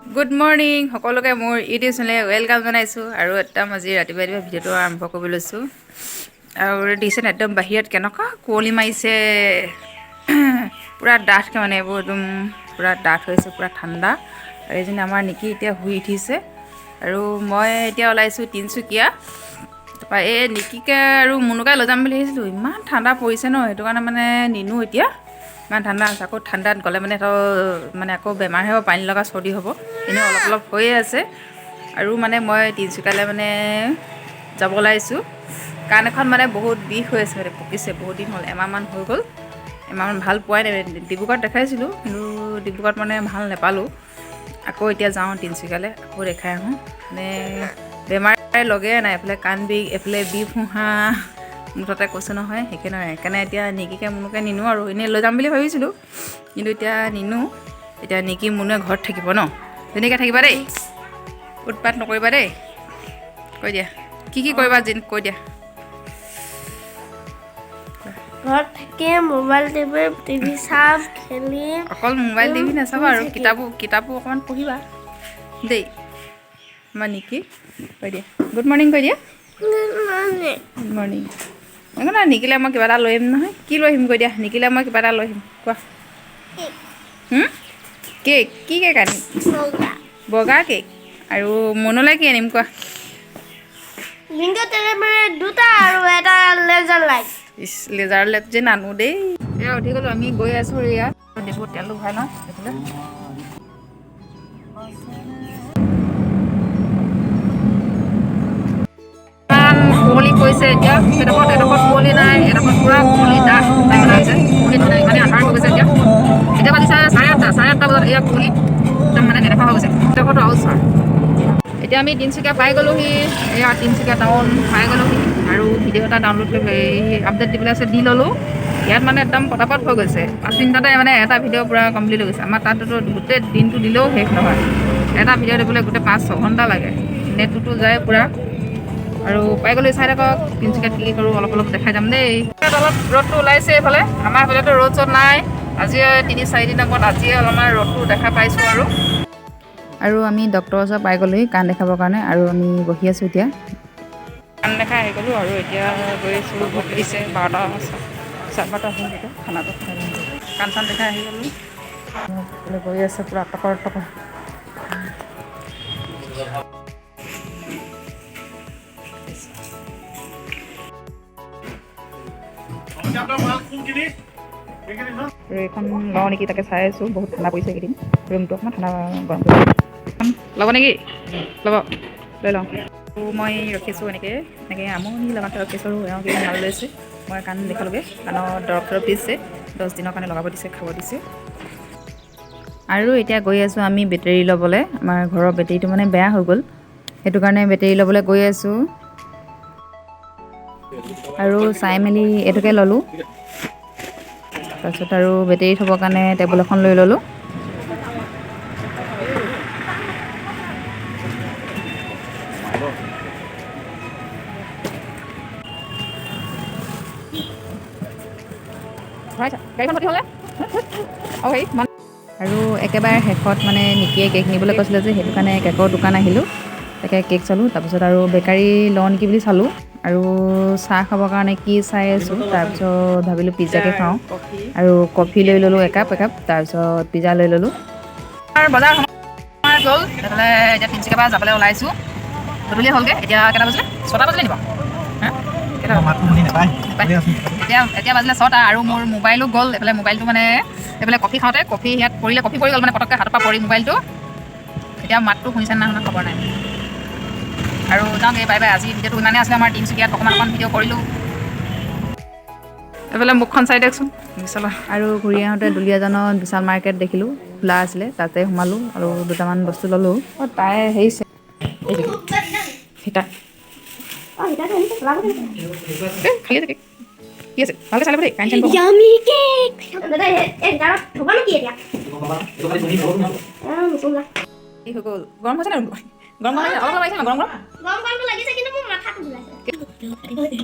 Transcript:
good morning সকলোকে মোৰ YouTube চেনেলে ৱেলকাম জনাইছোঁ আৰু একদম আজি ৰাতিপুৱা ভিডিঅ'টো আৰম্ভ কৰিব লৈছোঁ আৰু দিছে একদম বাহিৰত কেনেকুৱা কুঁৱলী মাৰিছে পূৰা ডাঠকৈ মানে এইবোৰ একদম পূৰা ডাঠ হৈছে পূৰা ঠাণ্ডা আৰু এইজনী আমাৰ নিকি এতিয়া শুই উঠিছে আৰু মই এতিয়া ওলাইছোঁ তিনিচুকীয়া তাৰপৰা এই নিকিকে আৰু মুনুকাই লৈ যাম বুলি ভাবিছিলোঁ ইমান ঠাণ্ডা পৰিছে ন সেইটো কাৰণে মানে নিনো এতিয়া ইমান ঠাণ্ডা আছে আকৌ ঠাণ্ডাত গ'লে মানে আকৌ বেমাৰহে হ'ব পানী লগা চৰ্দি হ'ব এনেও অলপ অলপ হৈয়ে আছে আৰু মানে মই তিনিচুকীয়ালৈ মানে যাব ওলাইছোঁ কাণ এখন মানে বহুত বিষ হৈ আছে মানে পকিছে বহুত দিন হ'ল এমাহমান হৈ গ'ল এমাহমান ভাল পোৱাই নাই ডিব্ৰুগড়ত দেখাইছিলোঁ কিন্তু ডিব্ৰুগড়ত মানে ভাল নাপালোঁ আকৌ এতিয়া যাওঁ তিনিচুকীয়ালৈ আকৌ দেখাই আহোঁ মানে বেমাৰ লগেই নাই এইফালে কাণ বিষ এইফালে বিষ হোহা মুঠতে কৈছোঁ নহয় সেইকাৰণে এতিয়া নিকিকে মুনুকে নিনো আৰু এনেই লৈ যাম বুলি ভাবিছিলোঁ কিন্তু এতিয়া নিনো এতিয়া নিকি মুনুৱে ঘৰত থাকিব ন ধুনীয়াকৈ থাকিবা দেই উৎপাত নকৰিবা দেই কৈ দিয়া কি কৰিবা কৈ দিয়া ঘৰত থাকি মোবাইল টিভি চাম খেলিম অকল মোবাইল টিভি নাচাবা আৰু কিতাপো অকণমান পঢ়িবা দেই আমাৰ নিকি কৈ দিয়া গুড মৰ্ণিং কৈ দিয়া গুড মৰ্ণিং একো নাই নিকিলে মই কিবা এটা লৈ আহিম নহয় কি লৈ আহিম কৈ দিয়া নিকিলে মই কিবা এটা লৈ আহিম কোৱা কেক কি কেক আনিম বগা কেক আৰু মনলৈ কি আনিম কোৱা দুটা আৰু এটা লেজাৰ লাইট লেজাৰ লাইট যে নানো দেই এয়া উঠি গ'লোঁ আমি গৈ আছোঁ ইয়াত ডিপুত তেলটো ভৰাই লওঁ এইফালে কুঁৱলী পৰিছে এতিয়া এডোখৰত কুঁৱলী নাই এডোখৰত পূৰা কুঁৱলী ডাঠ হৈছে কুঁৱলী মানে আন্ধাৰ হৈ গৈছে এতিয়া বাজিছে 8:30 বজাত এয়া কুঁৱলী একদম মানে নেদেখা হৈ গৈছে এডোখৰতো আৰু চোৱা এতিয়া আমি তিনিচুকীয়া পাই গ'লোহি এয়া তিনিচুকীয়া টাউন পাই গ'লোহি আৰু ভিডিঅ' এটা ডাউনলোড কৰি আপডেট দিবলৈ আছে দি ল'লোঁ ইয়াত মানে একদম পটাপট হৈ গৈছে 5 মিনিটতে মানে এটা ভিডিঅ' পূৰা কমপ্লিট হৈ গৈছে আমাৰ তাততো গোটেই দিনটো দিলেও শেষ নহয় এটা ভিডিঅ' দিবলৈ গোটেই 5-6 ঘণ্টা লাগে নেটটোতো যায় পূৰা আৰু পাই গ'লোঁ চাই থাকক তিনিচুকীয়াত কি কৰোঁ অলপ দেখাই যাম দেই অলপ ৰ'দটো ওলাইছে এইফালে আমাৰ এইফালেতো ৰ'দ চ'দ নাই আজি 3-4 দিনৰ মূৰত আজিয়ে অলপমান ৰ'দটো দেখা পাইছোঁ আৰু আমি ডক্টৰৰ ওচৰত পাই গ'লোহি কাণ দেখাবৰ কাৰণে আৰু আমি বহি আছোঁ এতিয়া কাণ দেখাই আহি গ'লোঁ আৰু এতিয়া গৈ আছোঁ ভোক লাগিছে 12:15 হ'ল এতিয়া খানাটো খাই কাণ চান দেখাই আহি গ'লোঁ গৈ আছে পূৰা টকৰ এইখন লওঁ নেকি তাকে চাই আছোঁ বহুত ঠাণ্ডা পৰিছে এইকেইদিন ৰুমটো অকণমান ঠাণ্ডা গৰম পৰিছে ল'ব নেকি ল'ব লৈ লওঁ মই ৰখিছোঁ এনেকৈ আমনি লগাতে ৰখিছোঁ আৰু এওঁ কিমান ভাল লৈছে মই কাণ দেখালোগৈ কাণৰ দৰৱ দিছে 10 দিনৰ কাৰণে লগাব দিছে খাব দিছে আৰু এতিয়া গৈ আছোঁ আমি বেটেৰী ল'বলৈ আমাৰ ঘৰৰ বেটেৰীটো মানে বেয়া হৈ গ'ল সেইটো কাৰণে বেটেৰী ল'বলৈ গৈ আছোঁ আৰু চাই মেলি এইটোকে ল'লোঁ তাৰপিছত আৰু বেটেৰী থ'বৰ কাৰণে টেবুল এখন লৈ ল'লোঁ আৰু একেবাৰে শেষত মানে নিকিয়ে কেক নিবলৈ কৈছিলে যে সেইটো কাৰণে কেকৰ দোকান আহিলোঁ তাকে কেক চালোঁ তাৰপিছত আৰু বেকাৰী লওঁ নেকি বুলি চালোঁ আৰু চাহ খাবৰ কাৰণে কি চাই আছোঁ তাৰপিছত ভাবিলোঁ পিজ্জাকে খাওঁ আৰু কফি লৈ ল'লোঁ একাপ তাৰপিছত পিজ্জা লৈ ল'লোঁ বজাৰ সময় গ'ল সেইফালে এতিয়া তিনিচুকীয়াৰ পৰা যাবলৈ ওলাইছোঁ গধূলি হ'লগৈ এতিয়া কেইটা বাজিলে 6টা বাজিলে নিব এতিয়া বাজিলে 6টা আৰু মোৰ মোবাইলো গ'ল এইফালে মোবাইলটো মানে এইফালে কফি খাওঁতে কফি ইয়াত কফি পৰি গ'ল মানে পটককৈ হাতৰ পৰা পৰি মোবাইলটো এতিয়া মাতটো শুনিছে না শুনা খবৰ নাই আৰু যাওঁগৈ বাই আজি ভিডিঅ'টো ইমানেই আছিলে আমাৰ তিনিচুকীয়াত অকণমান ভিডিঅ' কৰিলোঁ এইফালে মুখখন চাই দিয়কচোন বিশাল আৰু ঘূৰি আহোঁতে দুলীয়াজানত বিশাল মাৰ্কেট দেখিলোঁ খোলা আছিলে তাতে সোমালোঁ আৰু দুটামান বস্তু ল'লোঁ তাই হেৰিছে কি আছে ভালকৈ চাই ল'ব দেই কাৰেণ্ট কি হৈ গ'ল গৰম হৈছে নাই গৰম লাগিছে না গৰম লাগিছে কিন্তু মোৰ মাথাটো ঘূৰাইছে